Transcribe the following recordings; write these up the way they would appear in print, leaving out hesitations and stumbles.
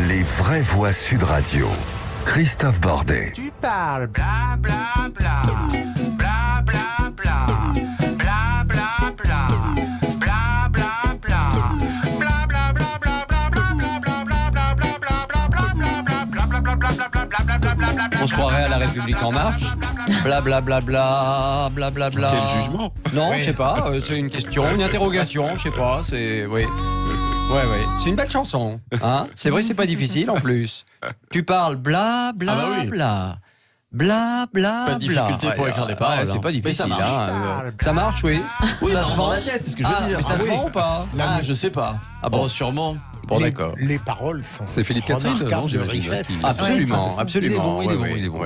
Les vraies voix Sud Radio. Christophe Bordet. Tu parles bla bla bla, bla bla bla, bla bla bla, bla bla bla, bla bla bla bla bla bla bla bla bla. On se croirait à la République en marche. Blablabla, blablabla. Quel jugement? Non, je sais pas. C'est une question, une interrogation. Je sais pas. C'est oui. Ouais. C'est une belle chanson. Hein, c'est vrai, c'est pas difficile en plus. Tu parles bla bla bla. Bla bla Pas de difficulté bla. pour écrire des paroles. C'est pas difficile. Mais ça marche. Ça marche, oui. Oui, ça se rentre vend dans la tête, c'est ce que je veux dire. Mais ça se oui. vend ou pas? Ah, je sais pas. Ah bon. Oh, sûrement. Bon, d'accord. Les paroles sont C'est Philippe Catherine, remarquables non, de j'imagine, richesse. Absolument, absolument. Il est bon.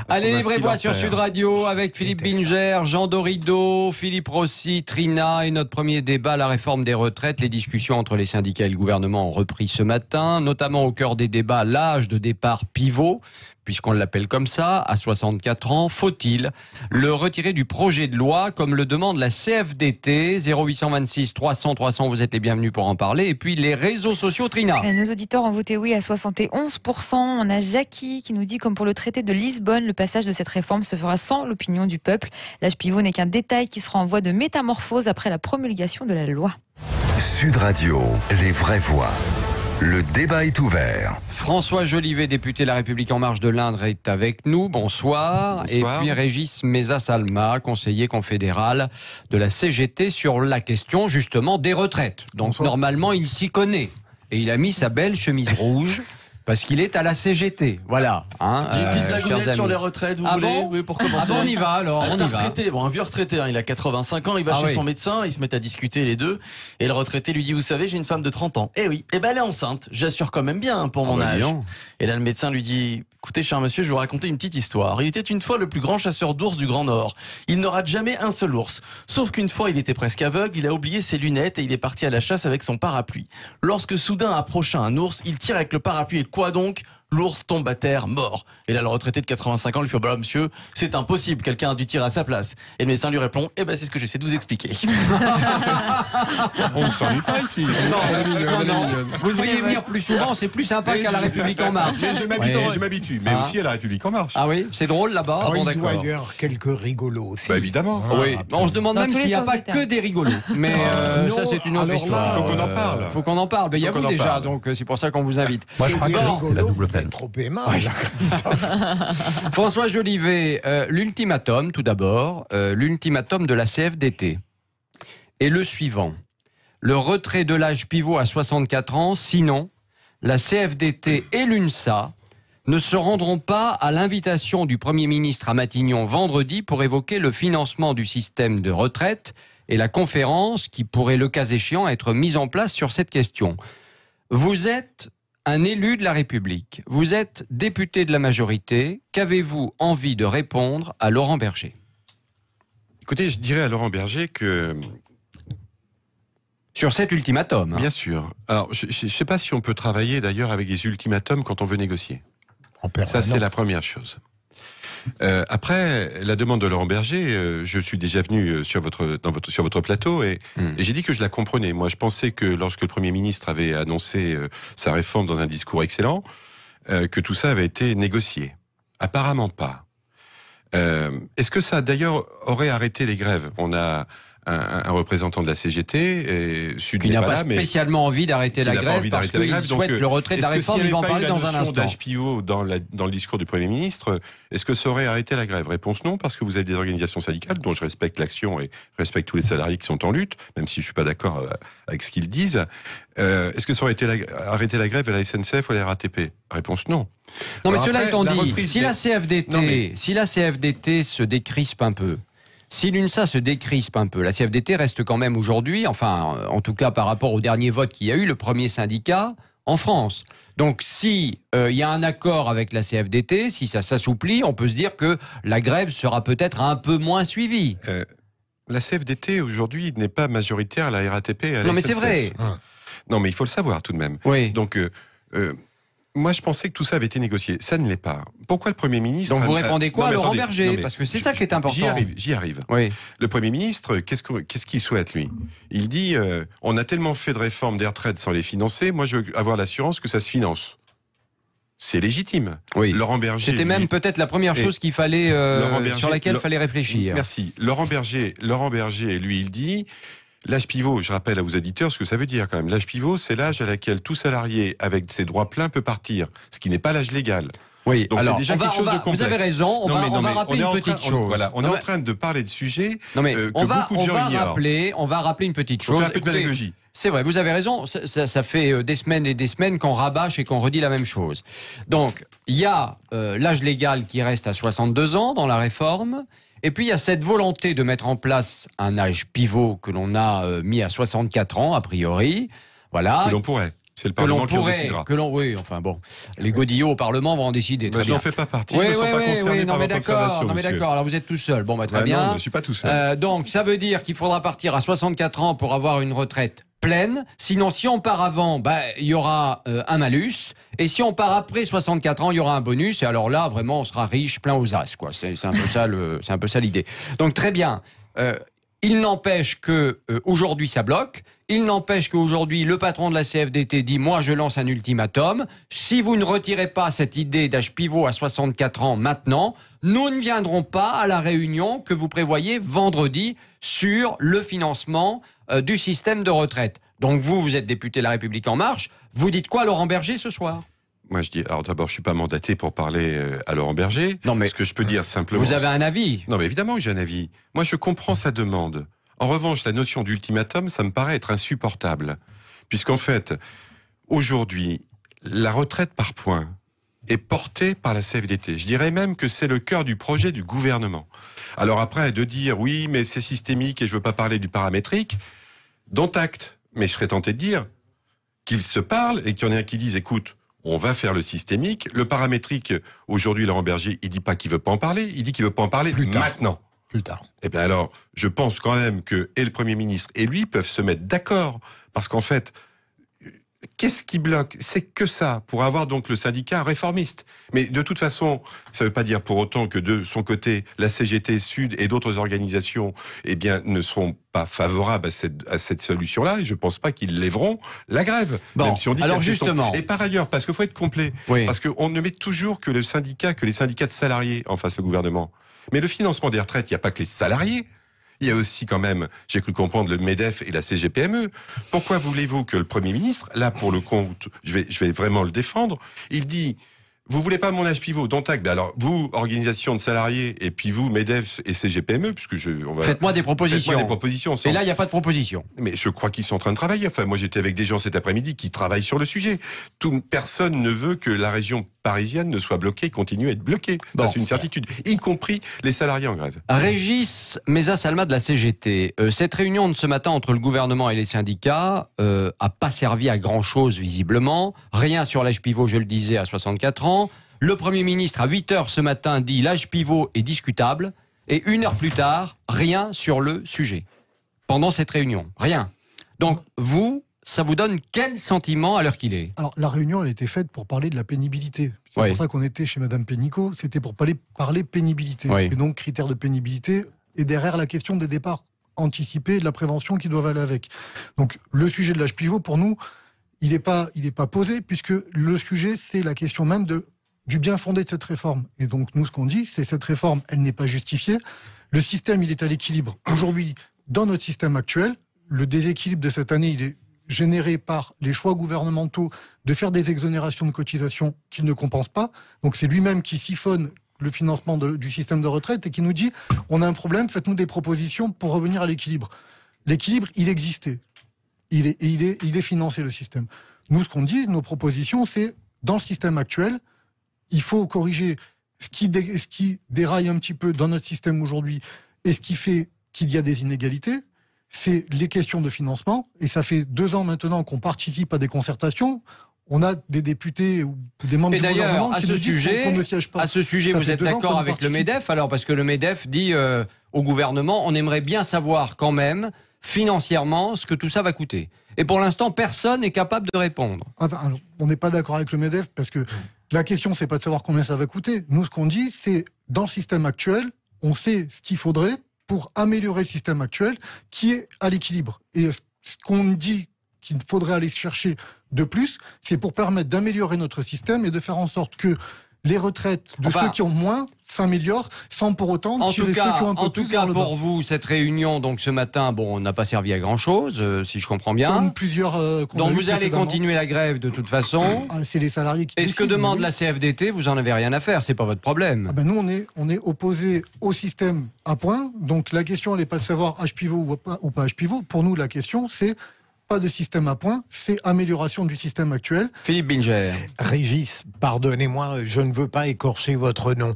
Allez, les vraies voix sur Sud Sud Radio avec Philippe Binger, Jean Dorido, Philippe Rossi, Trina et notre premier débat, la réforme des retraites. Les discussions entre les syndicats et le gouvernement ont repris ce matin, notamment au cœur des débats, l'âge de départ pivot, puisqu'on l'appelle comme ça, à 64 ans. Faut-il le retirer du projet de loi, comme le demande la CFDT? 0826 300 300, vous êtes les bienvenus pour en parler. Et puis les réseaux sociaux, Trina. Nos auditeurs ont voté oui à 71%. On a Jackie qui nous dit, comme pour le traité de Lisbonne, le passage de cette réforme se fera sans l'opinion du peuple. L'âge pivot n'est qu'un détail qui sera en voie de métamorphose après la promulgation de la loi. Sud Radio, les vraies voix. Le débat est ouvert. François Jolivet, député La République En Marche de l'Indre, est avec nous. Bonsoir. Et puis Régis Meza-Salma, conseiller confédéral de la CGT sur la question justement des retraites. Donc normalement, il s'y connaît. Et il a mis sa belle chemise rouge parce qu'il est à la CGT. Voilà. Hein, J'ai une petite blagounette chers sur amis. les retraites, vous Ah voulez? bon? Oui, pour commencer. Ah bon, on y va alors. On y Un va. retraité, bon, un vieux retraité, hein, il a 85 ans, il va Ah chez oui. son médecin, ils se mettent à discuter les deux, et le retraité lui dit, vous savez, j'ai une femme de 30 ans. Eh oui, eh ben elle est enceinte, j'assure quand même bien hein, pour mon âge. Et là le médecin lui dit, écoutez cher monsieur, je vais vous raconter une petite histoire. Il était une fois le plus grand chasseur d'ours du Grand Nord. Il ne rate jamais un seul ours. Sauf qu'une fois il était presque aveugle, il a oublié ses lunettes et il est parti à la chasse avec son parapluie. Lorsque soudain approcha un ours, il tire avec le parapluie et quoi donc? L'ours tombe à terre, mort. Et là, le retraité de 85 ans lui fait, bah, monsieur, c'est impossible, quelqu'un a dû tirer à sa place. Et le médecin lui répond, eh ben, c'est ce que j'essaie de vous expliquer. On ne s'ennuie pas ici. Non. Vous devriez venir plus souvent, c'est plus sympa qu'à La République En Marche. Mais je m'habitue, mais aussi à la République En Marche. Ah oui, c'est drôle là-bas. Alors, Bon, il doit y d'accord. avoir quelques rigolos aussi. Bah évidemment. Oui, on se demande Dans même tous les s'il n'y a sens pas du terme. que des rigolos. Mais ça, c'est une autre alors histoire. là, Faut qu'on en parle. Faut qu'on en parle. Mais il y a Faut vous qu'on en déjà, parle. donc c'est pour ça qu'on vous invite. Moi, je crois que c'est la double peine. Trop aimable. François Jolivet, l'ultimatum, tout d'abord, l'ultimatum de la CFDT est le suivant. Le retrait de l'âge pivot à 64 ans, sinon, la CFDT et l'UNSA ne se rendront pas à l'invitation du Premier ministre à Matignon vendredi pour évoquer le financement du système de retraite et la conférence qui pourrait, le cas échéant, être mise en place sur cette question. Vous êtes un élu de la République, vous êtes député de la majorité, qu'avez-vous envie de répondre à Laurent Berger? Écoutez, je dirais à Laurent Berger que, Sur cet ultimatum. bien sûr. Alors, je ne sais pas si on peut travailler d'ailleurs avec des ultimatums quand on veut négocier. Ça, c'est la première chose. Après, la demande de Laurent Berger, je suis déjà venu sur votre plateau et j'ai dit que je la comprenais. Moi, je pensais que lorsque le Premier ministre avait annoncé sa réforme dans un discours excellent, que tout ça avait été négocié. Apparemment pas. Est-ce que ça, d'ailleurs, aurait arrêté les grèves? On a un représentant de la CGT, Sud Qui n'a n'est pas là, mais spécialement envie d'arrêter la grève parce qu'il souhaite le retrait de la réforme. Il va en parler dans un instant. d'âge pivot dans le discours du Premier ministre, est-ce que ça aurait arrêté la grève? Réponse non, parce que vous avez des organisations syndicales dont je respecte l'action et respecte tous les salariés qui sont en lutte, même si je suis pas d'accord avec ce qu'ils disent. Est-ce que ça aurait été arrêté la grève à la SNCF ou à la RATP? Réponse non. Non, mais Alors cela après, étant la dit, reprise si des- la CFDT, Non, mais- si la CFDT se décrispe un peu, si l'UNSA se décrispe un peu, la CFDT reste quand même aujourd'hui, enfin, en tout cas par rapport au dernier vote qu'il y a eu, le premier syndicat en France. Donc, si il y a un accord avec la CFDT, si ça s'assouplit, on peut se dire que la grève sera peut-être un peu moins suivie. La CFDT aujourd'hui n'est pas majoritaire à la RATP et à la Non, mais SNCF. c'est vrai. Non, mais il faut le savoir tout de même. Oui. Donc, moi, je pensais que tout ça avait été négocié. Ça ne l'est pas. Pourquoi le Premier ministre... Donc vous répondez quoi Non, à mais Laurent attendez, Berger? non, mais Parce que c'est ça qui est important. J'y arrive. Oui. Le Premier ministre, qu'est-ce qu'il souhaite, lui? Il dit, on a tellement fait de réformes des retraites sans les financer, moi je veux avoir l'assurance que ça se finance. c'est légitime. Oui. Laurent Berger. C'était même peut-être la première chose qu'il fallait, sur laquelle il fallait réfléchir. Merci. Laurent Berger, lui, il dit, l'âge pivot, je rappelle à vos auditeurs ce que ça veut dire quand même. L'âge pivot, c'est l'âge à laquelle tout salarié avec ses droits pleins peut partir, ce qui n'est pas l'âge légal. Oui, donc alors, c'est déjà quelque chose de complexe. Vous avez raison, on va rappeler une petite chose. On est en train de parler de sujets que on beaucoup de gens ignorent. On va rappeler une petite chose. On fait un peu de pédagogie. C'est vrai, vous avez raison, ça fait des semaines et des semaines qu'on rabâche et qu'on redit la même chose. Donc, il y a l'âge légal qui reste à 62 ans dans la réforme, et puis il y a cette volonté de mettre en place un âge pivot que l'on a mis à 64 ans, a priori. Voilà. Que l'on pourrait. C'est le Parlement qui en décidera. Oui, enfin bon, les godillots au Parlement vont en décider. Très bien. Je n'en fais pas partie, je ne sont pas concernés par votre observation. Non mais d'accord, alors vous êtes tout seul. Bon, très bien. Non, je ne suis pas tout seul. Donc ça veut dire qu'il faudra partir à 64 ans pour avoir une retraite pleine. Sinon, si on part avant, il y aura un malus. Et si on part après 64 ans, il y aura un bonus. Et alors là, vraiment, on sera riche, plein aux as, quoi. C'est un peu ça l'idée. Donc très bien. Il n'empêche que aujourd'hui ça bloque. Il n'empêche qu'aujourd'hui le patron de la CFDT dit moi je lance un ultimatum. Si vous ne retirez pas cette idée d'âge pivot à 64 ans maintenant, nous ne viendrons pas à la réunion que vous prévoyez vendredi sur le financement du système de retraite. Donc vous êtes député de La République En Marche. Vous dites quoi, Laurent Berger, ce soir ? Moi, je dis, alors d'abord, je suis pas mandaté pour parler à Laurent Berger. Non, mais ce que je peux dire simplement. Vous avez un avis ? Non, mais évidemment que j'ai un avis. Moi, je comprends sa demande. En revanche, la notion d'ultimatum, ça me paraît être insupportable. Puisqu'en fait, aujourd'hui, la retraite par points est portée par la CFDT. Je dirais même que c'est le cœur du projet du gouvernement. Alors après, de dire, oui, mais c'est systémique et je veux pas parler du paramétrique, dont acte. Mais je serais tenté de dire qu'ils se parlent et qu'il y en ait un qui dise, écoute, on va faire le systémique. Le paramétrique, aujourd'hui, Laurent Berger, il dit pas qu'il veut pas en parler, il dit qu'il veut pas en parler maintenant. Plus tard. Eh bien alors, je pense quand même que et le Premier ministre et lui peuvent se mettre d'accord. Parce qu'en fait, qu'est-ce qui bloque ? C'est que ça, pour avoir donc le syndicat réformiste. Mais de toute façon, ça ne veut pas dire pour autant que de son côté, la CGT Sud et d'autres organisations ne seront pas favorables à cette solution-là. Et je ne pense pas qu'ils lèveront la grève. Bon, même si on dit alors justement... Et par ailleurs, parce qu'il faut être complet, parce qu'on ne met toujours que les syndicats de salariés en face le gouvernement. Mais le financement des retraites, il n'y a pas que les salariés. Il y a aussi quand même, j'ai cru comprendre, le MEDEF et la CGPME. Pourquoi voulez-vous que le Premier ministre, là pour le compte, je vais vraiment le défendre, il dit, vous voulez pas mon âge pivot, dont acte. Ben alors, vous, organisation de salariés, et puis vous, MEDEF et CGPME, puisque Faites-moi des propositions. Et là, il n'y a pas de proposition. Mais je crois qu'ils sont en train de travailler. Enfin, moi, j'étais avec des gens cet après-midi qui travaillent sur le sujet. Personne ne veut que la région parisienne ne soit bloquée et continue à être bloquée. Ça, c'est une certitude. Y compris les salariés en grève. Régis Meza-Salma de la CGT. Cette réunion de ce matin entre le gouvernement et les syndicats a pas servi à grand-chose, visiblement. Rien sur l'âge pivot, je le disais, à 64 ans. Le Premier ministre, à 8h ce matin, dit l'âge pivot est discutable. Et 1 heure plus tard, rien sur le sujet. Pendant cette réunion, rien. Donc, ça vous donne quel sentiment à l'heure qu'il est ? Alors, la réunion, elle a été faite pour parler de la pénibilité. C'est pour ça qu'on était chez Madame Pénicaud. C'était pour parler pénibilité. Et donc, critères de pénibilité. Et derrière, la question des départs anticipés et de la prévention qui doivent aller avec. Donc, le sujet de l'âge pivot, pour nous, il n'est pas posé, puisque le sujet, c'est la question même du bien fondé de cette réforme. Et donc, nous, ce qu'on dit, c'est que cette réforme, elle n'est pas justifiée. Le système, il est à l'équilibre. Aujourd'hui, dans notre système actuel, le déséquilibre de cette année, il est généré par les choix gouvernementaux de faire des exonérations de cotisations qu'il ne compense pas. Donc, c'est lui-même qui siphonne le financement du système de retraite et qui nous dit « on a un problème, faites-nous des propositions pour revenir à l'équilibre ». L'équilibre, il existait. Il est financé, le système. Nous, ce qu'on dit, nos propositions, c'est dans le système actuel, il faut corriger ce qui déraille un petit peu dans notre système aujourd'hui et ce qui fait qu'il y a des inégalités, c'est les questions de financement. Et ça fait 2 ans maintenant qu'on participe à des concertations. On a des députés ou des membres du gouvernement qui nous disent qu'on ne siège pas. À ce sujet, vous êtes d'accord avec le MEDEF ? Alors, parce que le MEDEF dit au gouvernement, on aimerait bien savoir quand même, financièrement, ce que tout ça va coûter. Et pour l'instant, personne n'est capable de répondre. Alors, on n'est pas d'accord avec le MEDEF parce que la question, c'est pas de savoir combien ça va coûter. Nous, ce qu'on dit, c'est dans le système actuel, on sait ce qu'il faudrait pour améliorer le système actuel qui est à l'équilibre. Et ce qu'on dit qu'il faudrait aller chercher de plus, c'est pour permettre d'améliorer notre système et de faire en sorte que les retraites de ceux qui ont moins s'améliorent sans pour autant tirer ceux qui ont un peu plus vers le bas. Pour vous, cette réunion, donc ce matin, bon, n'a pas servi à grand-chose, si je comprends bien. Comme plusieurs. Donc vous allez continuer la grève de toute façon. C'est les salariés qui. Et ce que demande la CFDT, vous en avez rien à faire, c'est pas votre problème. Ah ben nous, on est opposé au système à points. Donc la question, elle n'est pas de savoir H pivot ou pas H pivot. Pour nous, la question, c'est pas de système à points, c'est amélioration du système actuel. Philippe Binger. Régis, pardonnez-moi, je ne veux pas écorcher votre nom.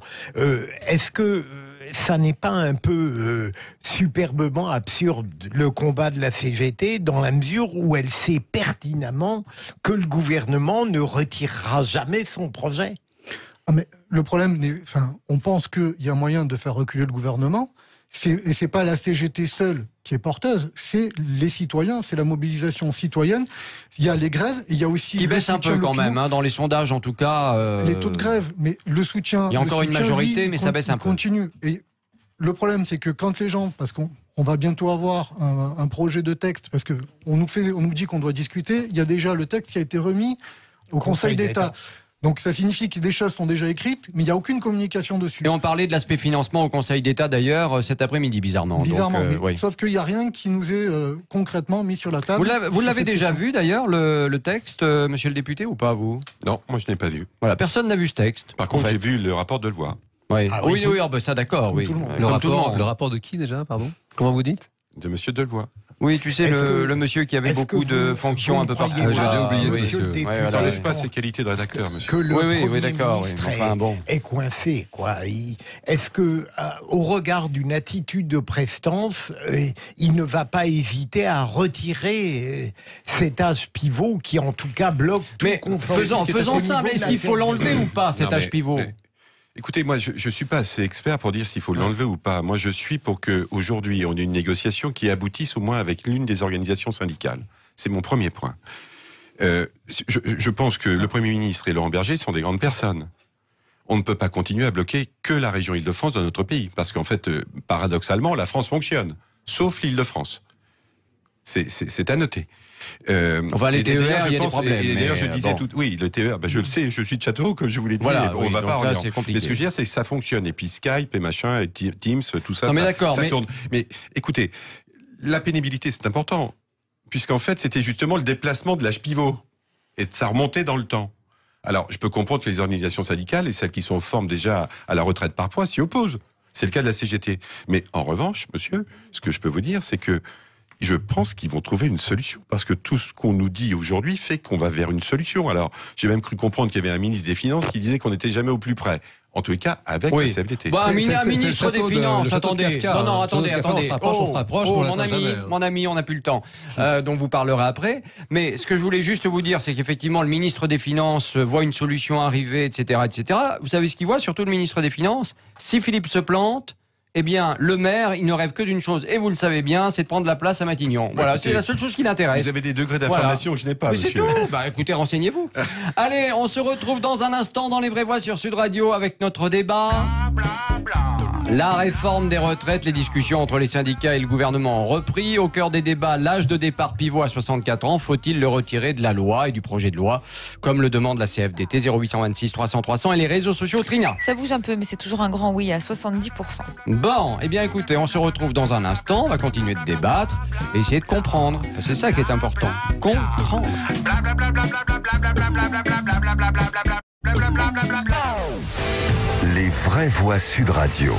Est-ce que ça n'est pas un peu superbement absurde le combat de la CGT dans la mesure où elle sait pertinemment que le gouvernement ne retirera jamais son projet ? Mais le problème, on pense qu'il y a moyen de faire reculer le gouvernement. Et c'est pas la CGT seule qui est porteuse, c'est les citoyens, c'est la mobilisation citoyenne. Il y a les grèves, il y a aussi... Qui baisse un peu quand même, dans les sondages en tout cas. Les taux de grève, mais le soutien... Il y a encore une majorité, mais ça baisse un peu. Continue. Et le problème, c'est que quand les gens... Parce qu'on va bientôt avoir un projet de texte, parce qu'on nous dit qu'on doit discuter, il y a déjà le texte qui a été remis au Conseil d'État. Donc ça signifie que des choses sont déjà écrites, mais il n'y a aucune communication dessus. Et on parlait de l'aspect financement au Conseil d'État d'ailleurs cet après-midi, bizarrement. Bizarrement, donc, oui. Sauf qu'il n'y a rien qui nous est concrètement mis sur la table. Vous l'avez déjà vu d'ailleurs, le texte, monsieur le député, ou pas, vous? Non, moi je n'ai pas vu. Voilà, personne n'a vu ce texte. Par contre, j'ai vu le rapport de Delevoye. Oui, ça d'accord, oui. Le rapport de qui déjà, pardon? Comment vous dites? De monsieur Delevoye. Oui, tu sais, le monsieur qui avait beaucoup de fonctions un peu partout. J'ai déjà oublié ce monsieur. Ça n'enlève pas ses qualités de rédacteur, monsieur. Que le Premier d'accord, ministre est coincé, quoi. Est-ce que, au regard d'une attitude de prestance, il ne va pas hésiter à retirer cet âge pivot qui, en tout cas, bloque tout consensus? Faisons simple, est-ce qu'il faut l'enlever ou pas, cet âge pivot? Écoutez, moi, je ne suis pas assez expert pour dire s'il faut l'enlever ou pas. Moi, je suis pour qu'aujourd'hui, on ait une négociation qui aboutisse au moins avec l'une des organisations syndicales. C'est mon premier point. Je pense que le Premier ministre et Laurent Berger sont des grandes personnes. On ne peut pas continuer à bloquer que la région Île-de-France dans notre pays. Parce qu'en fait, paradoxalement, la France fonctionne. Sauf l'Île-de-France. C'est à noter. Les TER, il y a des problèmes. Et d'ailleurs, je disais oui, le TER, je le sais, je suis de Châteauroux, comme je vous l'ai dit. Voilà, on va pas là, c'est compliqué. Mais ce que je veux dire, c'est que ça fonctionne. Et puis Skype et machin, et Teams, tout ça, ça tourne. Mais écoutez, la pénibilité, c'est important. Puisqu'en fait, c'était justement le déplacement de l'âge pivot. Et de ça remontait dans le temps. Alors, je peux comprendre que les organisations syndicales et celles qui sont en forme déjà à la retraite par points s'y opposent. C'est le cas de la CGT. Mais en revanche, monsieur, ce que je peux vous dire, c'est que je pense qu'ils vont trouver une solution. Parce que tout ce qu'on nous dit aujourd'hui fait qu'on va vers une solution. Alors, j'ai même cru comprendre qu'il y avait un ministre des Finances qui disait qu'on n'était jamais au plus près. En tous les cas, avec la CFDT. Un ministre des Finances, attendez. Attendez. On se rapproche, mon ami, on n'a plus le temps. Dont vous parlerez après. Mais ce que je voulais juste vous dire, c'est qu'effectivement, le ministre des Finances voit une solution arriver, etc., etc. Vous savez ce qu'il voit, surtout le ministre des Finances? Si Philippe se plante, eh bien, le maire, il ne rêve que d'une chose, et vous le savez bien, c'est de prendre la place à Matignon. Voilà, c'est la seule chose qui l'intéresse. Vous avez des degrés d'information que je n'ai pas, monsieur. C'est tout. Écoutez, renseignez-vous. Allez, on se retrouve dans un instant dans Les Vraies Voix sur Sud Radio avec notre débat. La réforme des retraites, les discussions entre les syndicats et le gouvernement ont repris. Au cœur des débats, l'âge de départ pivot à 64 ans. Faut-il le retirer de la loi et du projet de loi, comme le demande la CFDT? 0826 300 300 et les réseaux sociaux. Trina. Ça bouge un peu, mais c'est toujours un grand oui à 70%. Bon, eh bien écoutez, on se retrouve dans un instant. On va continuer de débattre et essayer de comprendre. C'est ça qui est important. Comprendre. Les vraies voix Sud Radio.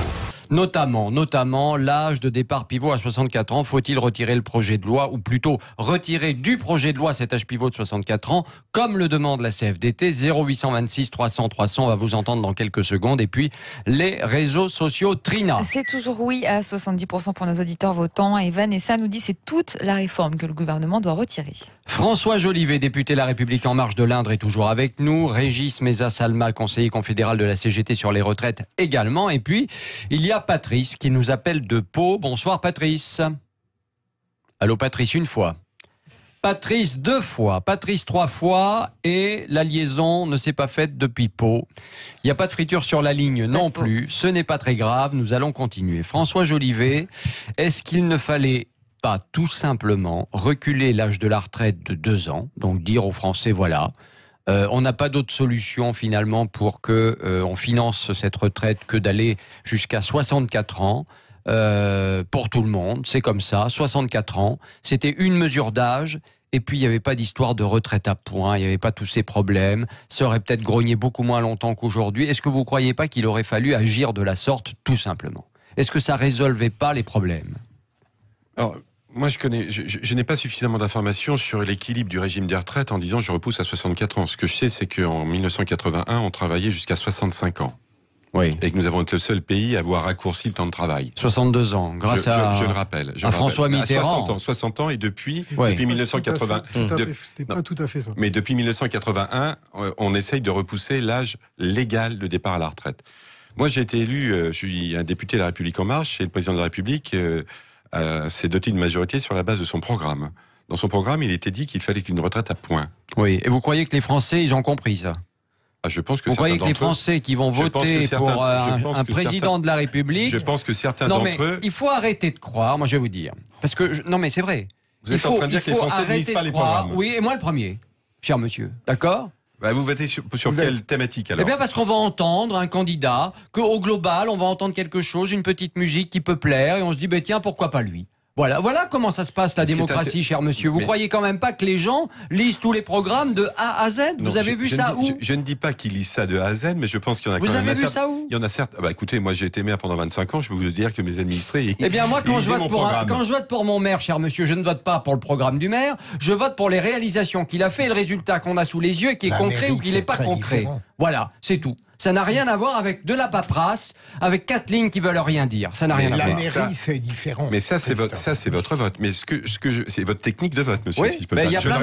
Notamment l'âge de départ pivot à 64 ans. Faut-il retirer le projet de loi, ou plutôt retirer du projet de loi cet âge pivot de 64 ans, comme le demande la CFDT? 0826 300 300, on va vous entendre dans quelques secondes. Et puis, les réseaux sociaux. Trina. C'est toujours oui à 70% pour nos auditeurs votants. Et Vanessa nous dit c'est toute la réforme que le gouvernement doit retirer. François Jolivet, député La République En Marche de l'Indre, est toujours avec nous. Régis Meza-Salma, conseiller confédéral de la CGT sur les retraites également. Et puis, il y a Patrice qui nous appelle de Pau. Bonsoir Patrice. Allô Patrice, une fois. Patrice, 2 fois. Patrice, 3 fois. Et la liaison ne s'est pas faite depuis Pau. Il n'y a pas de friture sur la ligne non plus. Ce n'est pas très grave. Nous allons continuer. François Jolivet, est-ce qu'il ne fallait pas tout simplement reculer l'âge de la retraite de 2 ans, donc dire aux Français, voilà, on n'a pas d'autre solution finalement pour que on finance cette retraite que d'aller jusqu'à 64 ans pour tout le monde, c'est comme ça, 64 ans, c'était une mesure d'âge. Et puis, il n'y avait pas d'histoire de retraite à points, il n'y avait pas tous ces problèmes. Ça aurait peut-être grogné beaucoup moins longtemps qu'aujourd'hui. Est-ce que vous ne croyez pas qu'il aurait fallu agir de la sorte, tout simplement? Est-ce que ça ne résolvait pas les problèmes? Alors, moi, je n'ai pas suffisamment d'informations sur l'équilibre du régime des retraites en disant je repousse à 64 ans. Ce que je sais, c'est qu'en 1981, on travaillait jusqu'à 65 ans. Oui. Et que nous avons été le seul pays à avoir raccourci le temps de travail. 62 ans, grâce je le rappelle. À François Mitterrand. 60 ans et depuis 1980. C'était pas tout à fait ça. Mais depuis 1981, on essaye de repousser l'âge légal de départ à la retraite. Moi, j'ai été élu, je suis un député de la République En Marche, et le président de la République s'est doté d'une majorité sur la base de son programme. Dans son programme, il était dit qu'il fallait qu'une retraite à points. Oui, et vous croyez que les Français, ils ont compris ça? Je pense que vous croyez que les Français qui vont voter pour un président de la République... Je pense que certains d'entre eux... Il faut arrêter de croire, moi je vais vous dire. Parce que, non mais c'est vrai. Vous êtes en train de dire que les Français ne lisent pas les programmes. Oui, et moi le premier, cher monsieur. D'accord? Vous votez sur quelle thématique alors? Eh bien parce qu'on va entendre un candidat, qu'au global on va entendre quelque chose, une petite musique qui peut plaire, et on se dit, tiens, pourquoi pas lui? Voilà comment ça se passe la démocratie, cher monsieur. Vous croyez quand même pas que les gens lisent tous les programmes de A à Z? Vous avez vu ça où? Je ne dis pas qu'ils lisent ça de A à Z, mais je pense qu'il y en a quand même... Vous avez vu ça où? Il y en a certes... écoutez, moi j'ai été maire pendant 25 ans, je peux vous dire que mes administrés... Eh bien moi, quand je vote pour mon maire, cher monsieur, je ne vote pas pour le programme du maire, je vote pour les réalisations qu'il a fait et le résultat qu'on a sous les yeux et qui est concret ou qui n'est pas concret. Différent. Voilà, c'est tout. Ça n'a rien à voir avec de la paperasse, avec 4 lignes qui veulent rien dire. Ça n'a rien à voir. La mairie, c'est différent. Mais ça, c'est votre vote. Mais c'est votre technique de vote, monsieur. Oui, si je peux pas. Il y a plein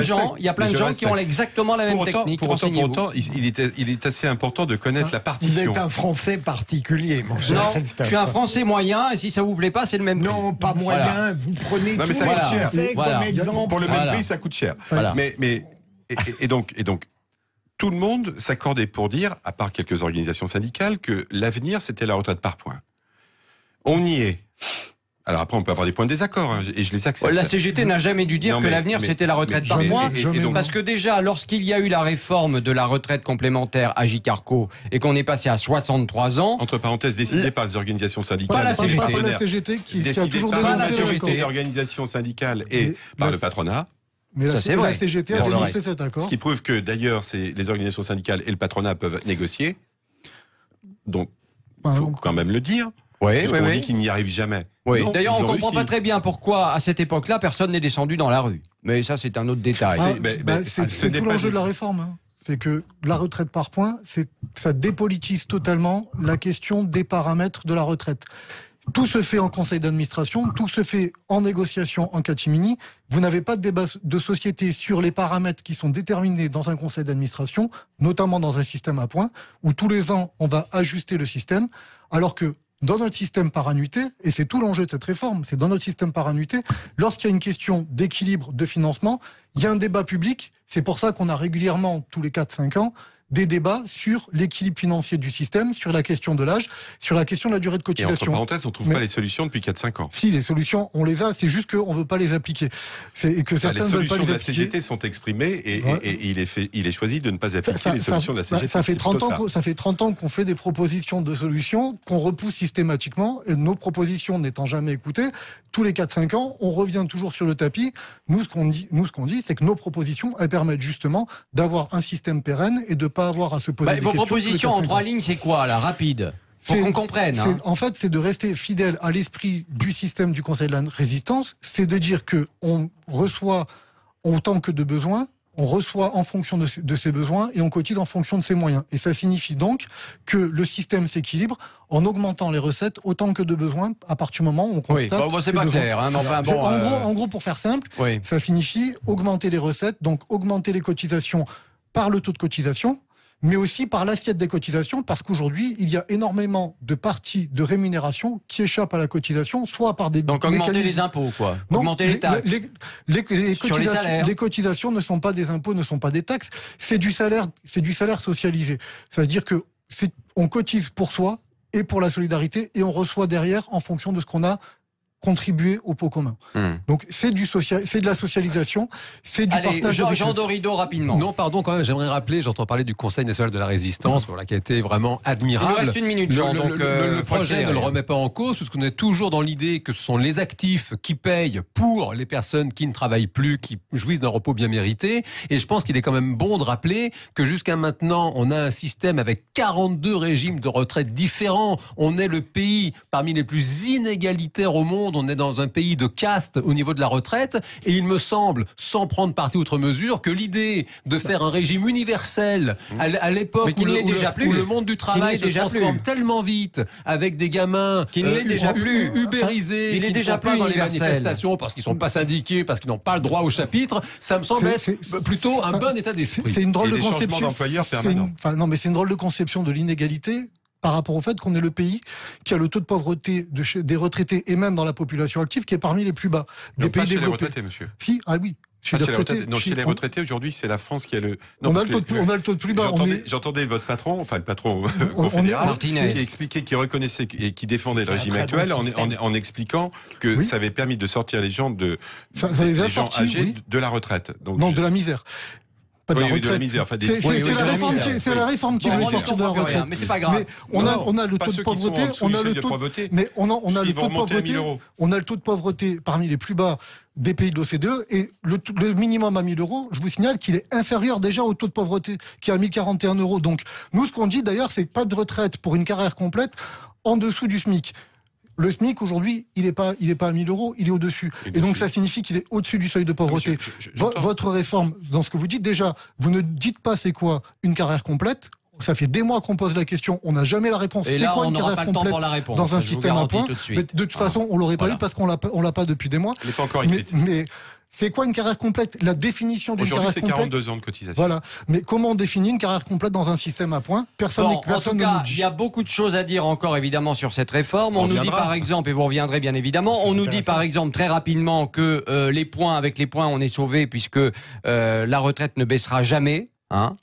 de gens qui ont exactement la même technique. Pour autant, il est assez important de connaître la partition. Vous êtes un Français particulier, mon cher. Non, je suis un Français moyen, et si ça vous plaît pas, c'est le même prix. Non, pas moyen. Voilà. Vous prenez tout ça coûte cher. Comme exemple. Pour le même prix, ça coûte cher. Voilà. Et donc, tout le monde s'accordait pour dire, à part quelques organisations syndicales, que l'avenir, c'était la retraite par points. On y est. Alors après, on peut avoir des points de désaccord, et je les accepte. La CGT n'a jamais dû dire que l'avenir, c'était la retraite par points. Parce que déjà, lorsqu'il y a eu la réforme de la retraite complémentaire à J-Carco, et qu'on est passé à 63 ans... Entre parenthèses, décidé par les organisations syndicales. Pas la CGT qui a toujours par la majorité des organisations syndicales et par le patronat. Mais ça, c'est vrai. La CGT a dénoncé cet accord. Ce qui prouve que, d'ailleurs, les organisations syndicales et le patronat peuvent négocier. Donc, il faut quand même le dire. Oui, on dit qu'ils n'y arrivent jamais. Oui. D'ailleurs, on ne comprend pas très bien pourquoi, à cette époque-là, personne n'est descendu dans la rue. Mais ça, c'est un autre détail. C'est tout l'enjeu de la réforme. C'est que la retraite par points, ça dépolitise totalement la question des paramètres de la retraite. Tout se fait en conseil d'administration, tout se fait en négociation en catimini. Vous n'avez pas de débat de société sur les paramètres qui sont déterminés dans un conseil d'administration, notamment dans un système à points, où tous les ans, on va ajuster le système, alors que dans notre système par annuité, et c'est tout l'enjeu de cette réforme, c'est dans notre système par annuité, lorsqu'il y a une question d'équilibre de financement, il y a un débat public. C'est pour ça qu'on a régulièrement, tous les 4-5 ans, des débats sur l'équilibre financier du système, sur la question de l'âge, sur la question de la durée de cotisation. Et entre parenthèses, on ne trouve pas les solutions depuis 4-5 ans. Si, les solutions, on les a, c'est juste qu'on ne veut pas les appliquer. Et que certains les solutions de la CGT sont exprimées et il est choisi de ne pas appliquer les solutions de la CGT. Ça fait 30 ans qu'on fait des propositions de solutions qu'on repousse systématiquement, et nos propositions n'étant jamais écoutées, tous les 4-5 ans, on revient toujours sur le tapis. Nous, ce qu'on dit, c'est que nos propositions, elles permettent justement d'avoir un système pérenne et de pas avoir à se poser des questions. Vos propositions en 3 lignes, c'est quoi, là, rapide? Pour qu'on comprenne. En fait, c'est de rester fidèle à l'esprit du système du Conseil de la Résistance. C'est de dire qu'on reçoit autant que de besoins, on reçoit en fonction de ses besoins et on cotise en fonction de ses moyens. Et ça signifie donc que le système s'équilibre en augmentant les recettes autant que de besoins à partir du moment où on constate... Oui, c'est pas clair. Hein, en gros, pour faire simple, ça signifie augmenter les recettes, donc augmenter les cotisations par le taux de cotisation, mais aussi par l'assiette des cotisations, parce qu'aujourd'hui, il y a énormément de parties de rémunération qui échappent à la cotisation, soit par des donc augmenter les impôts, quoi. Non, augmenter les taxes. Les cotisations ne sont pas des impôts, ne sont pas des taxes, c'est du salaire socialisé. C'est-à-dire que on cotise pour soi et pour la solidarité, et on reçoit derrière en fonction de ce qu'on a contribuer au pot commun. Donc c'est de la socialisation, c'est du partage de richesse. Jean Dorido, rapidement. Non, pardon, quand même, j'aimerais rappeler, j'entends parler du Conseil national de la résistance, voilà, qui a été vraiment admirable. Il nous reste une minute, Jean, le projet ne le remet pas en cause, puisqu'on est toujours dans l'idée que ce sont les actifs qui payent pour les personnes qui ne travaillent plus, qui jouissent d'un repos bien mérité. Et je pense qu'il est quand même bon de rappeler que jusqu'à maintenant, on a un système avec 42 régimes de retraite différents. On est le pays parmi les plus inégalitaires au monde. On est dans un pays de caste au niveau de la retraite. Et il me semble, sans prendre parti outre mesure, que l'idée de faire un régime universel à l'époque où le monde du travail se transforme tellement vite, avec des gamins ubérisés, il est qui déjà ne sont pas dans les manifestations parce qu'ils ne sont pas syndiqués, parce qu'ils n'ont pas le droit au chapitre, ça me semble être plutôt un bon état d'esprit. C'est une drôle de conception. C'est une drôle de conception de l'inégalité par rapport au fait qu'on est le pays qui a le taux de pauvreté des retraités et même dans la population active qui est parmi les plus bas des pays développés. Chez les retraités, monsieur. Si, ah oui. Chez les retraités, aujourd'hui, c'est la France qui a le. On a le taux de plus bas. J'entendais votre patron, enfin le patron confédéral, qui expliquait, qui reconnaissait et qui défendait le régime actuel en expliquant que ça avait permis de sortir les gens des gens âgés de la retraite. Non, de la misère. Pas de la retraite. De la misère. Enfin, c'est la réforme qui veut sortir de la retraite. Mais c'est pas grave. Mais on a le taux de pauvreté. On a le taux de pauvreté parmi les plus bas des pays de l'OCDE et le minimum à 1 000 €, je vous signale qu'il est inférieur déjà au taux de pauvreté qui est à 1 041 €. Donc nous, ce qu'on dit d'ailleurs, c'est pas de retraite pour une carrière complète en dessous du SMIC. Le SMIC, aujourd'hui, il est pas à 1 000 €, il est au-dessus. Et donc, ça signifie qu'il est au-dessus du seuil de pauvreté. Votre réforme, dans ce que vous dites, déjà, vous ne dites pas c'est quoi une carrière complète. Ça fait des mois qu'on pose la question, on n'a jamais la réponse. C'est quoi une carrière complète dans un système à points? Mais de toute façon, on l'aurait pas eu parce qu'on l'a pas depuis des mois. Il n'est pas encore écrit. Mais c'est quoi une carrière complète? La définition d'une carrière complète. Aujourd'hui, c'est 42 ans de cotisation. Voilà. Mais comment on définit une carrière complète dans un système à points? Personne ne nous dit. Il y a beaucoup de choses à dire encore, évidemment, sur cette réforme. On nous dit, par exemple, et vous reviendrez bien évidemment, on nous dit, par exemple, très rapidement que avec les points, on est sauvé puisque la retraite ne baissera jamais.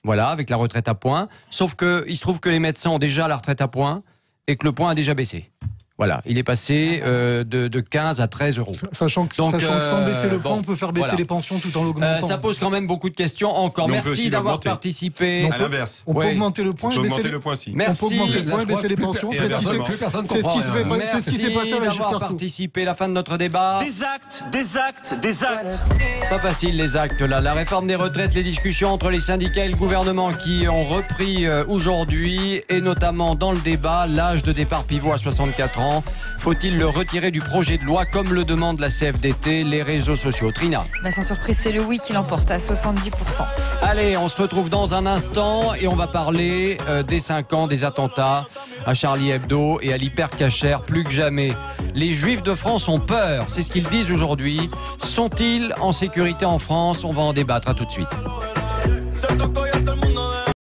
Voilà, avec la retraite à points. Sauf qu'il se trouve que les médecins ont déjà la retraite à points et que le point a déjà baissé. Voilà, il est passé de 15 à 13 €. Sachant que sans baisser le point, on peut faire baisser les pensions tout en l'augmentant. Ça pose quand même beaucoup de questions encore. Merci d'avoir participé. À l'inverse. On peut augmenter le point et baisser les pensions. Merci. On peut augmenter le point et baisser les pensions. Plus personne comprend. Merci d'avoir participé. La fin de notre débat. Des actes. Pas facile les actes là. La réforme des retraites, les discussions entre les syndicats et le gouvernement qui ont repris aujourd'hui et notamment dans le débat, l'âge de départ pivot à 64 ans. Faut-il le retirer du projet de loi comme le demande la CFDT, les réseaux sociaux? Trina. Sans surprise, c'est le oui qui l'emporte à 70%. Allez, on se retrouve dans un instant et on va parler des 5 ans des attentats à Charlie Hebdo et à l'hypercacher plus que jamais. Les Juifs de France ont peur, c'est ce qu'ils disent aujourd'hui. Sont-ils en sécurité en France? On va en débattre, à tout de suite.